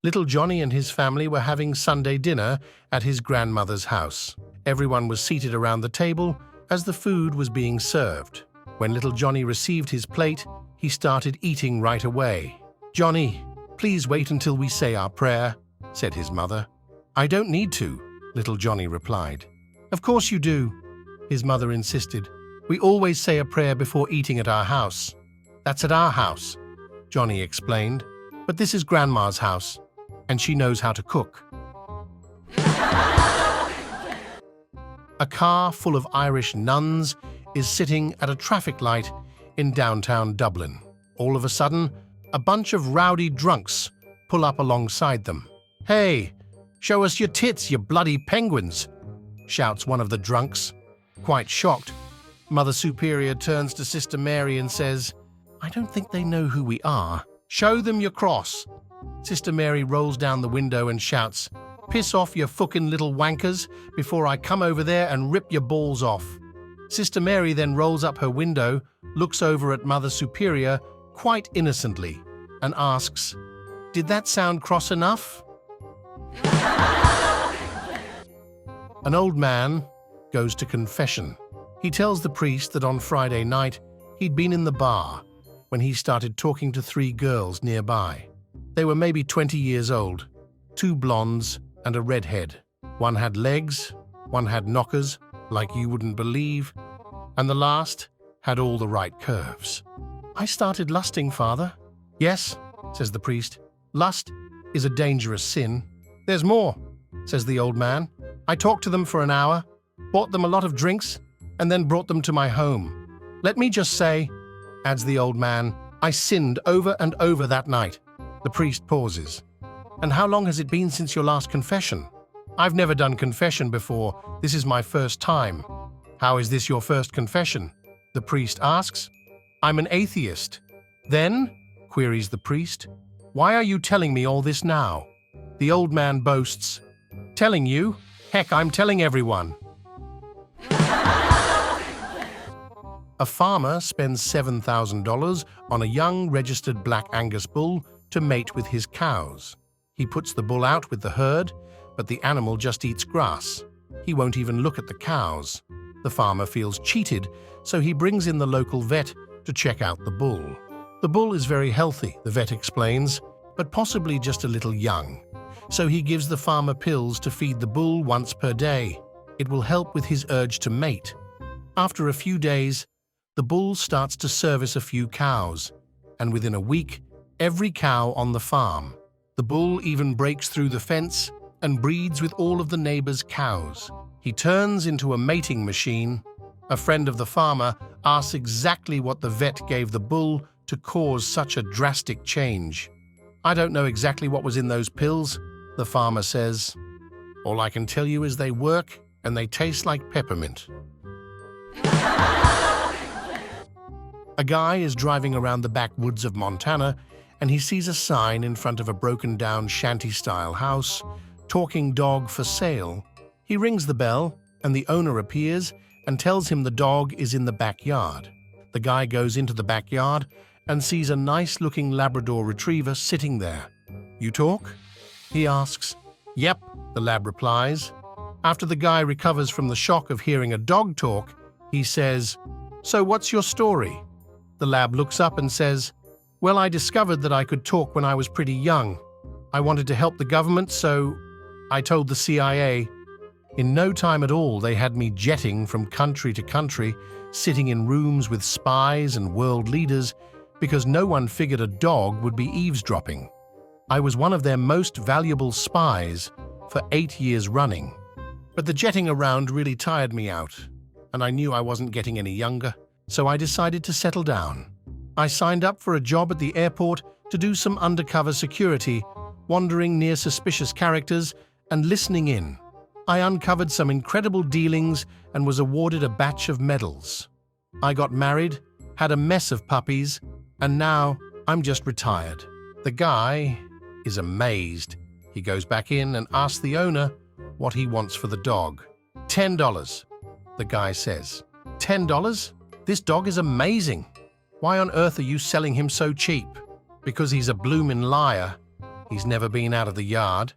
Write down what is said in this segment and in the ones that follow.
Little Johnny and his family were having Sunday dinner at his grandmother's house. Everyone was seated around the table as the food was being served. When little Johnny received his plate, he started eating right away. "Johnny, please wait until we say our prayer," said his mother. "I don't need to," little Johnny replied. "Of course you do," his mother insisted. "We always say a prayer before eating at our house." "That's at our house," Johnny explained. "But this is Grandma's house, and she knows how to cook." A car full of Irish nuns is sitting at a traffic light in downtown Dublin. All of a sudden, a bunch of rowdy drunks pull up alongside them. "Hey, show us your tits, you bloody penguins," shouts one of the drunks. Quite shocked, Mother Superior turns to Sister Mary and says, "I don't think they know who we are. Show them your cross." Sister Mary rolls down the window and shouts, "Piss off, you fucking little wankers, before I come over there and rip your balls off." Sister Mary then rolls up her window, looks over at Mother Superior quite innocently, and asks, "Did that sound cross enough?" An old man goes to confession. He tells the priest that on Friday night he'd been in the bar when he started talking to 3 girls nearby. They were maybe 20 years old, 2 blondes and a redhead. One had legs, one had knockers, like you wouldn't believe, and the last had all the right curves. "I started lusting, Father." "Yes," says the priest, "lust is a dangerous sin." "There's more," says the old man. "I talked to them for an hour, bought them a lot of drinks, and then brought them to my home. Let me just say," adds the old man, "I sinned over and over that night." The priest pauses. "And how long has it been since your last confession?" "I've never done confession before. This is my first time." "How is this your first confession?" the priest asks. "I'm an atheist." "Then," queries the priest, "why are you telling me all this now?" The old man boasts, "Telling you? Heck, I'm telling everyone." A farmer spends $7,000 on a young registered Black Angus bull to mate with his cows. He puts the bull out with the herd, but the animal just eats grass. He won't even look at the cows. The farmer feels cheated, so he brings in the local vet to check out the bull. The bull is very healthy, the vet explains, but possibly just a little young. So he gives the farmer pills to feed the bull once per day. It will help with his urge to mate. After a few days, the bull starts to service a few cows, and within a week, every cow on the farm. The bull even breaks through the fence and breeds with all of the neighbors' cows. He turns into a mating machine. A friend of the farmer asks exactly what the vet gave the bull to cause such a drastic change. "I don't know exactly what was in those pills," the farmer says. "All I can tell you is they work and they taste like peppermint." A guy is driving around the backwoods of Montana and he sees a sign in front of a broken-down shanty-style house, "Talking dog for sale." He rings the bell and the owner appears and tells him the dog is in the backyard. The guy goes into the backyard and sees a nice-looking Labrador retriever sitting there. "You talk?" he asks. "Yep," the lab replies. After the guy recovers from the shock of hearing a dog talk, he says, "So what's your story?" The lab looks up and says, "Well, I discovered that I could talk when I was pretty young. I wanted to help the government, so I told the CIA. In no time at all, they had me jetting from country to country, sitting in rooms with spies and world leaders, because no one figured a dog would be eavesdropping. I was one of their most valuable spies for 8 years running. But the jetting around really tired me out, and I knew I wasn't getting any younger, so I decided to settle down. I signed up for a job at the airport to do some undercover security, wandering near suspicious characters and listening in. I uncovered some incredible dealings and was awarded a batch of medals. I got married, had a mess of puppies, and now I'm just retired." The guy is amazed. He goes back in and asks the owner what he wants for the dog. $10, the guy says. $10? This dog is amazing. Why on earth are you selling him so cheap? Because he's a bloomin' liar, He's never been out of the yard.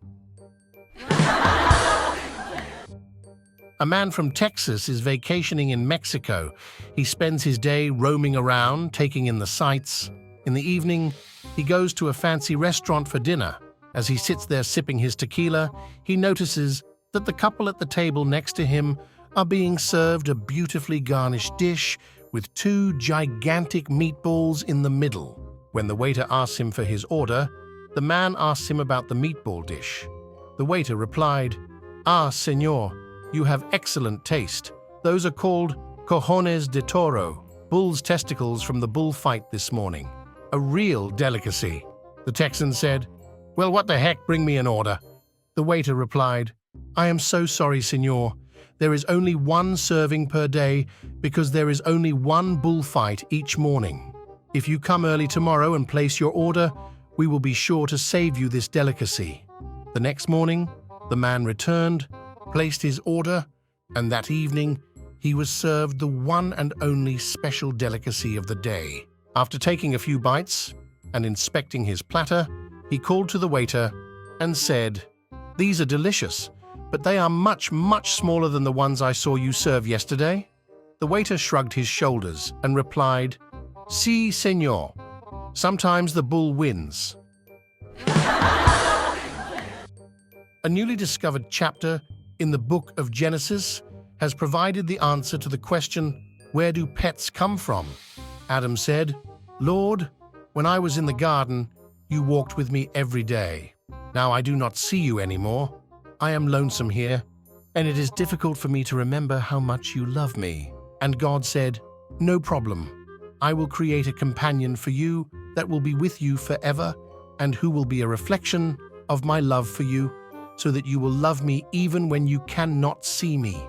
A man from Texas is vacationing in Mexico. He spends his day roaming around, taking in the sights. In the evening, he goes to a fancy restaurant for dinner. As he sits there sipping his tequila, he notices that the couple at the table next to him are being served a beautifully garnished dish with 2 gigantic meatballs in the middle. When the waiter asks him for his order, the man asks him about the meatball dish. The waiter replied, "Ah, señor, you have excellent taste. Those are called cojones de toro, bull's testicles from the bullfight this morning. A real delicacy." The Texan said, "Well, what the heck, bring me an order." The waiter replied, "I am so sorry, señor. There is only 1 serving per day because there is only 1 bullfight each morning. If you come early tomorrow and place your order, we will be sure to save you this delicacy." The next morning, the man returned, placed his order, and that evening he was served the one and only special delicacy of the day. After taking a few bites and inspecting his platter, he called to the waiter and said, "These are delicious, but they are much, much smaller than the ones I saw you serve yesterday." The waiter shrugged his shoulders and replied, "Sí, señor. Sometimes the bull wins." A newly discovered chapter in the book of Genesis has provided the answer to the question, where do pets come from? Adam said, "Lord, when I was in the garden, you walked with me every day. Now I do not see you anymore. I am lonesome here, and it is difficult for me to remember how much you love me." And God said, "No problem. I will create a companion for you that will be with you forever and who will be a reflection of my love for you, so that you will love me even when you cannot see me.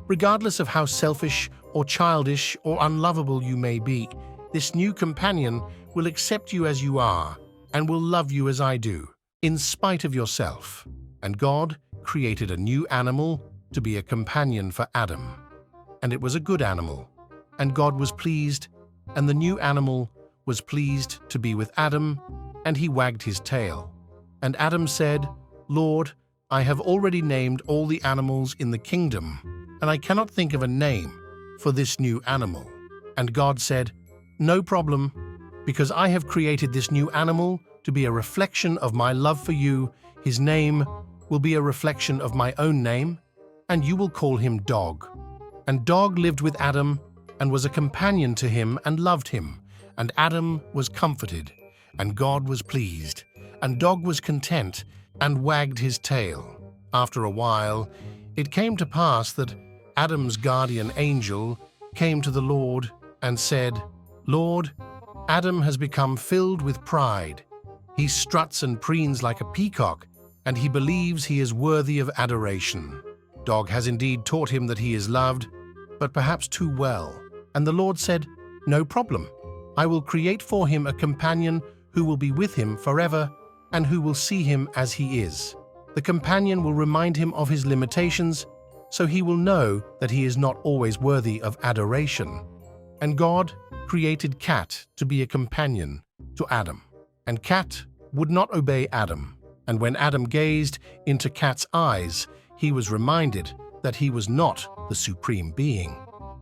Regardless of how selfish or childish or unlovable you may be, this new companion will accept you as you are and will love you as I do, in spite of yourself." And God created a new animal to be a companion for Adam. And it was a good animal, and God was pleased, and the new animal was pleased to be with Adam, and he wagged his tail. And Adam said, "Lord, I have already named all the animals in the kingdom, and I cannot think of a name for this new animal." And God said, "No problem, because I have created this new animal to be a reflection of my love for you. His name will be a reflection of my own name, and you will call him Dog." And Dog lived with Adam and was a companion to him and loved him. And Adam was comforted, and God was pleased, and Dog was content and wagged his tail. After a while, it came to pass that Adam's guardian angel came to the Lord and said, "Lord, Adam has become filled with pride. He struts and preens like a peacock, and he believes he is worthy of adoration. Dog has indeed taught him that he is loved, but perhaps too well." And the Lord said, "No problem. I will create for him a companion who will be with him forever and who will see him as he is. The companion will remind him of his limitations, so he will know that he is not always worthy of adoration." And God created Cat to be a companion to Adam. And Cat would not obey Adam. And when Adam gazed into Cat's eyes, he was reminded that he was not the supreme being.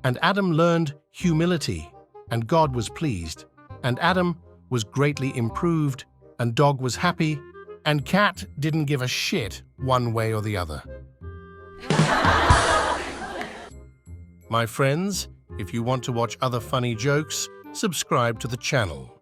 And Adam learned humility, and God was pleased. And Adam was greatly improved, and Dog was happy, and Cat didn't give a shit one way or the other. My friends, if you want to watch other funny jokes, subscribe to the channel.